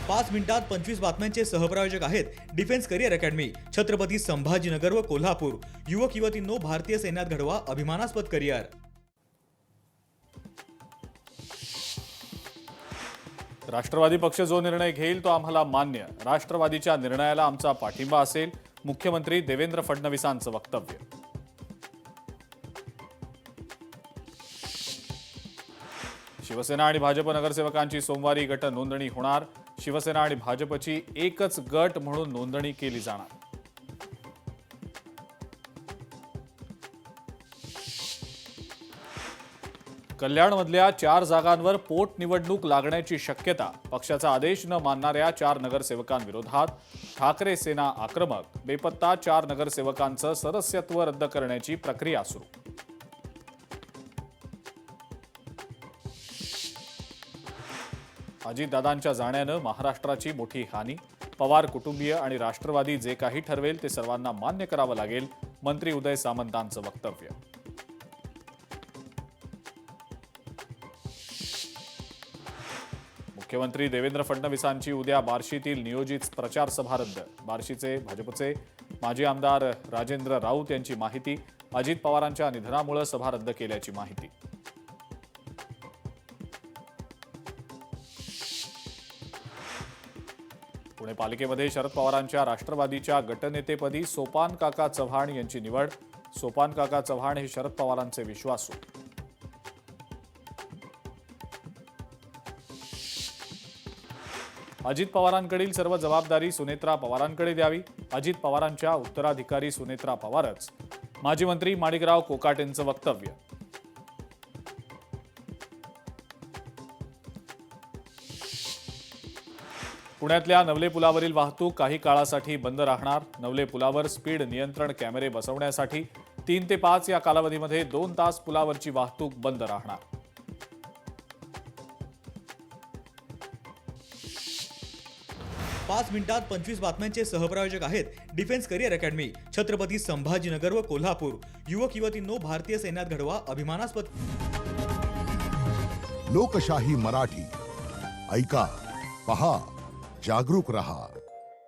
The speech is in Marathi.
5 मिनिटात 25 बातम्यांचे सहप्रायोजक आहेत defence career academy, Chhatrapati Sambhajinagar व कोल्हापूर। युवक युवतींनो, भारतीय सैन्यात घडवा अभिमानास्पद करिअर। राष्ट्रवादी पक्ष जो निर्णय घेईल तो आम्हाला मान्य, राष्ट्रवादीच्या निर्णयाला आमचा पाठिंबा असेल, मुख्यमंत्री देवेंद्र फडणवीसांचं वक्तव्य। शिवसेना आणि भाजप नगरसेवकांची सोमवारी गट नोंदणी होणार। शिवसेना आणि भाजपची एकच गट म्हणून नोंदणी केली जाणार। कल्याणमधल्या 4 जागांवर पोटनिवडणूक लागण्याची शक्यता। पक्षाचा आदेश न मानणाऱ्या 4 नगरसेवकांविरोधात ठाकरे सेना आक्रमक। बेपत्ता 4 नगरसेवकांचं सदस्यत्व रद्द करण्याची प्रक्रिया सुरू। अजितदादांच्या जाण्यानं महाराष्ट्राची मोठी हानी। पवार कुटुंबीय आणि राष्ट्रवादी जे काही ठरवेल ते सर्वांना मान्य करावं लागेल, मंत्री उदय सामंतांचं वक्तव्य। मुख्यमंत्री देवेंद्र फडणवीसांची उद्या बार्शीतील नियोजित प्रचार सभा रद्द। बार्शीचे भाजपचे माजी आमदार राजेंद्र राऊत यांची माहिती। अजित पवारांच्या निधनामुळे सभा रद्द केल्याची माहिती। पुणे पालिकेमध्ये शरद पवारांच्या राष्ट्रवादीच्या गटनेतेपदी सोपान काका चव्हाण यांची निवड। सोपान काका चव्हाण हे शरद पवारांचे विश्वासू। अजित पवारांकडील सर्व जबाबदारी सुनेत्रा पवारांकडे द्यावी। अजित पवारांच्या उत्तराधिकारी सुनेत्रा पवारच। माजी मंत्री माणिकराव कोकाटेंचं वक्तव्य। पुण्यातल्या नवले पुलावरील वाहतूक काही काळासाठी बंद राहणार। नवले पुलावर स्पीड नियंत्रण कॅमेरे बसवण्यासाठी 3 ते 5 या कालावधीमध्ये 2 तास पुलावरची वाहतूक बंद राहणार। पाच मिनिटात 25 बातम्यांचे सहप्रायोजक आहेत defence career academy, Chhatrapati Sambhajinagar व कोल्हापूर। युवक युवतींनो, भारतीय सैन्यात घडवा अभिमानास्पद। लोकशाही मराठी ऐका, पहा, जागरूक रहा।